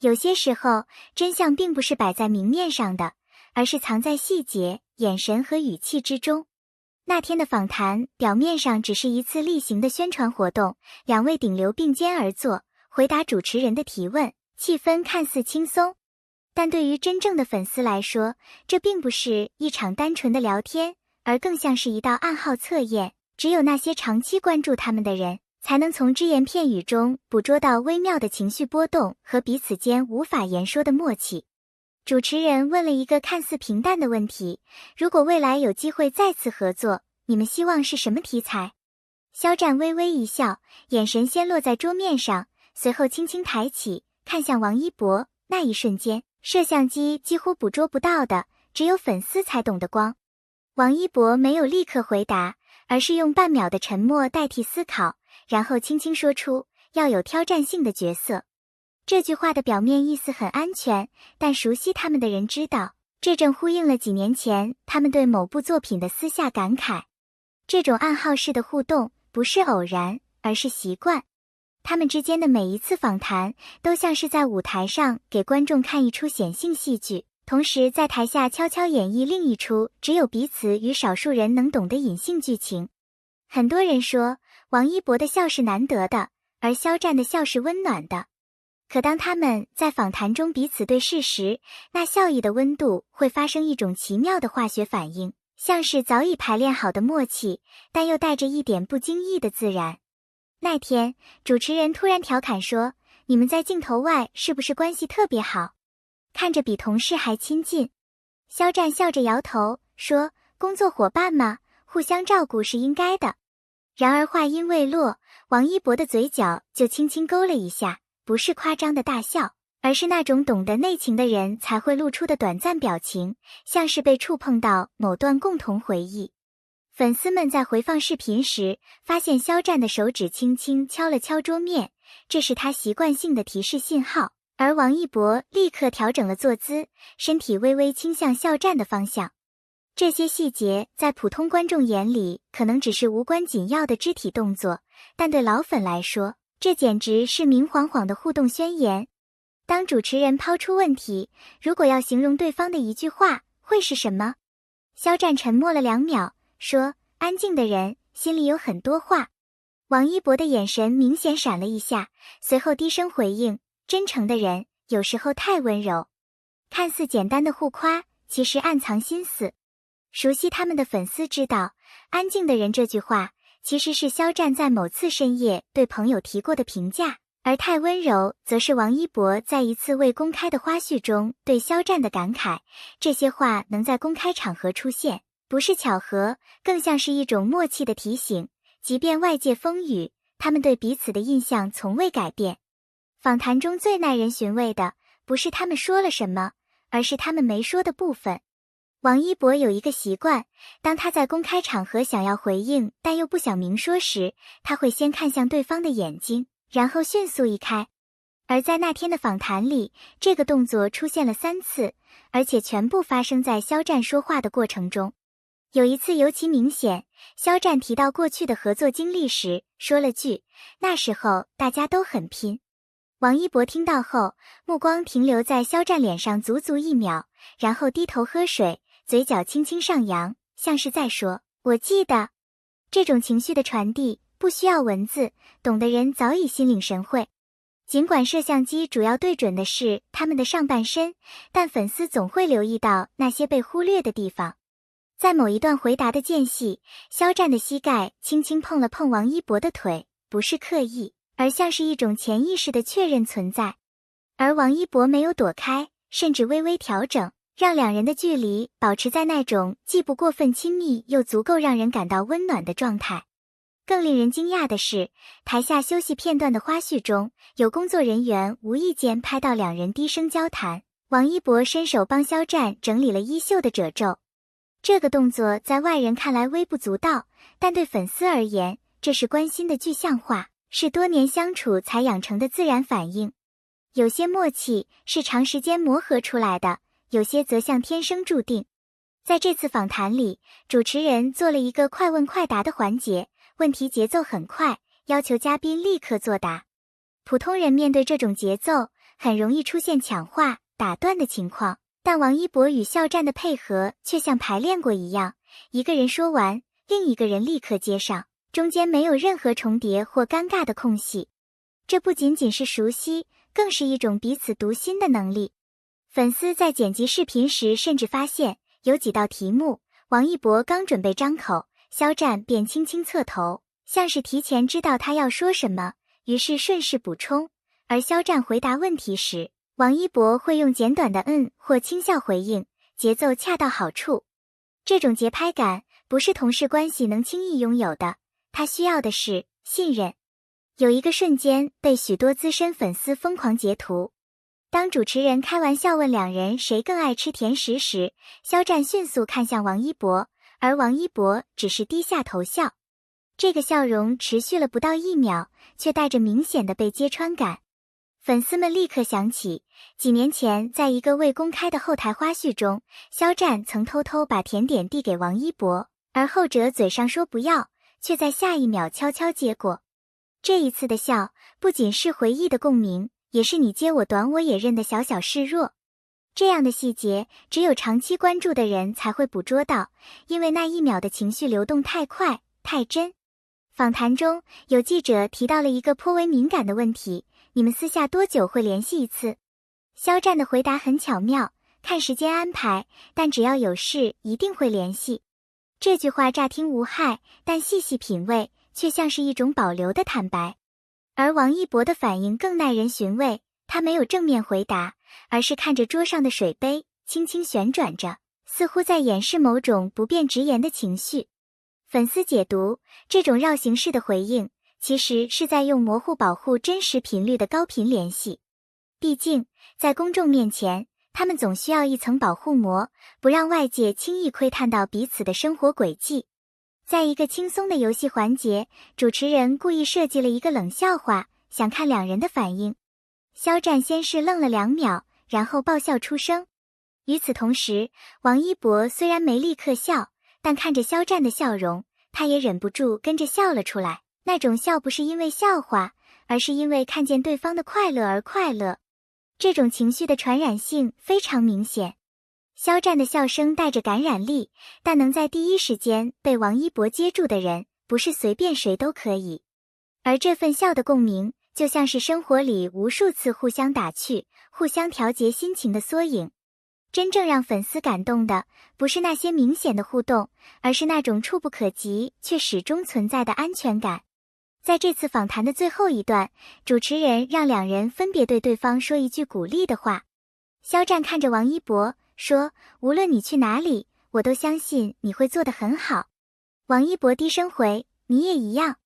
有些时候，真相并不是摆在明面上的，而是藏在细节、眼神和语气之中。那天的访谈表面上只是一次例行的宣传活动，两位顶流并肩而坐，回答主持人的提问，气氛看似轻松。但对于真正的粉丝来说，这并不是一场单纯的聊天，而更像是一道暗号测验。只有那些长期关注他们的人，才能从只言片语中捕捉到微妙的情绪波动和彼此间无法言说的默契。主持人问了一个看似平淡的问题：如果未来有机会再次合作，你们希望是什么题材？肖战微微一笑，眼神先落在桌面上，随后轻轻抬起，看向王一博。那一瞬间，摄像机几乎捕捉不到的，只有粉丝才懂的光。王一博没有立刻回答，而是用半秒的沉默代替思考，然后轻轻说出要有挑战性的角色。这句话的表面意思很安全，但熟悉他们的人知道，这正呼应了几年前他们对某部作品的私下感慨。这种暗号式的互动不是偶然，而是习惯。他们之间的每一次访谈都像是在舞台上给观众看一出显性戏剧，同时在台下悄悄演绎另一出只有彼此与少数人能懂的隐性剧情。很多人说王一博的笑是难得的，而肖战的笑是温暖的。可当他们在访谈中彼此对视时，那笑意的温度会发生一种奇妙的化学反应，像是早已排练好的默契，但又带着一点不经意的自然。那天，主持人突然调侃说：“你们在镜头外是不是关系特别好？看着比同事还亲近。”肖战笑着摇头说：“工作伙伴嘛，互相照顾是应该的。”然而话音未落，王一博的嘴角就轻轻勾了一下，不是夸张的大笑，而是那种懂得内情的人才会露出的短暂表情，像是被触碰到某段共同回忆。粉丝们在回放视频时，发现肖战的手指轻轻敲了敲桌面，这是他习惯性的提示信号，而王一博立刻调整了坐姿，身体微微倾向肖战的方向。这些细节在普通观众眼里可能只是无关紧要的肢体动作，但对老粉来说，这简直是明晃晃的互动宣言。当主持人抛出问题，如果要形容对方的一句话，会是什么？肖战沉默了2秒，说：“安静的人，心里有很多话。”王一博的眼神明显闪了一下，随后低声回应：“真诚的人，有时候太温柔。”看似简单的互夸，其实暗藏心思。熟悉他们的粉丝知道，安静的人这句话，其实是肖战在某次深夜对朋友提过的评价，而太温柔则是王一博在一次未公开的花絮中对肖战的感慨。这些话能在公开场合出现，不是巧合，更像是一种默契的提醒，即便外界风雨，他们对彼此的印象从未改变。访谈中最耐人寻味的，不是他们说了什么，而是他们没说的部分。王一博有一个习惯，当他在公开场合想要回应但又不想明说时，他会先看向对方的眼睛，然后迅速移开。而在那天的访谈里，这个动作出现了3次，而且全部发生在肖战说话的过程中。有一次尤其明显，肖战提到过去的合作经历时，说了句：“那时候大家都很拼。”王一博听到后，目光停留在肖战脸上足足1秒，然后低头喝水，嘴角轻轻上扬，像是在说：“我记得。”这种情绪的传递不需要文字，懂的人早已心领神会。尽管摄像机主要对准的是他们的上半身，但粉丝总会留意到那些被忽略的地方。在某一段回答的间隙，肖战的膝盖轻轻碰了碰王一博的腿，不是刻意，而像是一种潜意识的确认存在。而王一博没有躲开，甚至微微调整，让两人的距离保持在那种既不过分亲密又足够让人感到温暖的状态。更令人惊讶的是，台下休息片段的花絮中，有工作人员无意间拍到两人低声交谈，王一博伸手帮肖战整理了衣袖的褶皱。这个动作在外人看来微不足道，但对粉丝而言，这是关心的具象化，是多年相处才养成的自然反应。有些默契是长时间磨合出来的，有些则像天生注定。在这次访谈里，主持人做了一个快问快答的环节，问题节奏很快，要求嘉宾立刻作答。普通人面对这种节奏，很容易出现抢话、打断的情况，但王一博与肖战的配合却像排练过一样，一个人说完，另一个人立刻接上，中间没有任何重叠或尴尬的空隙。这不仅仅是熟悉，更是一种彼此读心的能力。粉丝在剪辑视频时甚至发现，有几道题目，王一博刚准备张口，肖战便轻轻侧头，像是提前知道他要说什么，于是顺势补充。而肖战回答问题时，王一博会用简短的或轻笑回应，节奏恰到好处。这种节拍感不是同事关系能轻易拥有的，他需要的是信任。有一个瞬间被许多资深粉丝疯狂截图，当主持人开玩笑问两人谁更爱吃甜食时，肖战迅速看向王一博，而王一博只是低下头笑。这个笑容持续了不到1秒，却带着明显的被揭穿感。粉丝们立刻想起，几年前在一个未公开的后台花絮中，肖战曾偷偷把甜点递给王一博，而后者嘴上说不要，却在下一秒悄悄接过。这一次的笑，不仅是回忆的共鸣，也是你接我短我也认的小小示弱。这样的细节，只有长期关注的人才会捕捉到，因为那1秒的情绪流动太快、太真。访谈中，有记者提到了一个颇为敏感的问题，你们私下多久会联系一次？肖战的回答很巧妙，看时间安排，但只要有事一定会联系。这句话乍听无害，但细细品味，却像是一种保留的坦白。而王一博的反应更耐人寻味，他没有正面回答，而是看着桌上的水杯，轻轻旋转着，似乎在掩饰某种不便直言的情绪。粉丝解读，这种绕行式的回应，其实是在用模糊保护真实频率的高频联系。毕竟，在公众面前，他们总需要一层保护膜，不让外界轻易窥探到彼此的生活轨迹。在一个轻松的游戏环节，主持人故意设计了一个冷笑话，想看两人的反应。肖战先是愣了2秒，然后爆笑出声。与此同时，王一博虽然没立刻笑，但看着肖战的笑容，他也忍不住跟着笑了出来。那种笑不是因为笑话，而是因为看见对方的快乐而快乐。这种情绪的传染性非常明显。肖战的笑声带着感染力，但能在第一时间被王一博接住的人，不是随便谁都可以。而这份笑的共鸣，就像是生活里无数次互相打趣、互相调节心情的缩影。真正让粉丝感动的，不是那些明显的互动，而是那种触不可及却始终存在的安全感。在这次访谈的最后一段，主持人让两人分别对对方说一句鼓励的话。肖战看着王一博说，无论你去哪里，我都相信你会做得很好。王一博低声回，你也一样。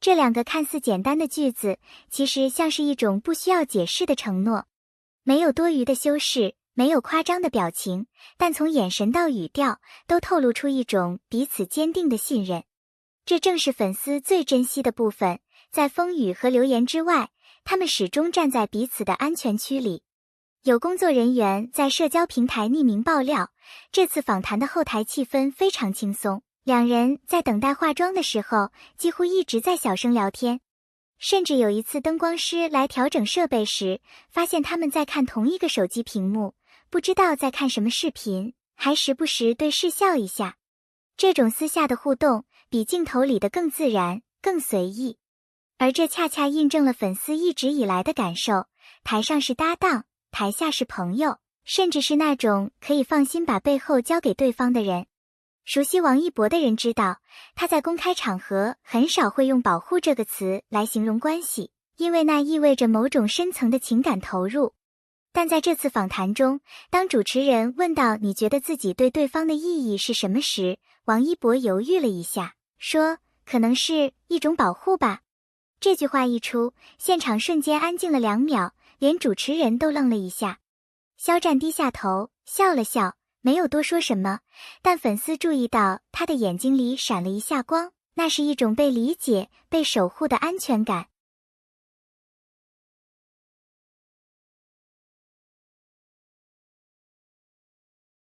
这2个看似简单的句子，其实像是一种不需要解释的承诺，没有多余的修饰，没有夸张的表情，但从眼神到语调都透露出一种彼此坚定的信任。这正是粉丝最珍惜的部分，在风雨和流言之外，他们始终站在彼此的安全区里。有工作人员在社交平台匿名爆料，这次访谈的后台气氛非常轻松，两人在等待化妆的时候，几乎一直在小声聊天。甚至有一次灯光师来调整设备时，发现他们在看同一个手机屏幕，不知道在看什么视频，还时不时对视笑一下。这种私下的互动，比镜头里的更自然、更随意。而这恰恰印证了粉丝一直以来的感受，台上是搭档，台下是朋友，甚至是那种可以放心把背后交给对方的人。熟悉王一博的人知道，他在公开场合很少会用保护这个词来形容关系，因为那意味着某种深层的情感投入。但在这次访谈中，当主持人问到你觉得自己对对方的意义是什么时，王一博犹豫了一下，说可能是一种保护吧。这句话一出，现场瞬间安静了2秒，连主持人都愣了一下。肖战低下头，笑了笑，没有多说什么，但粉丝注意到他的眼睛里闪了一下光，那是一种被理解、被守护的安全感。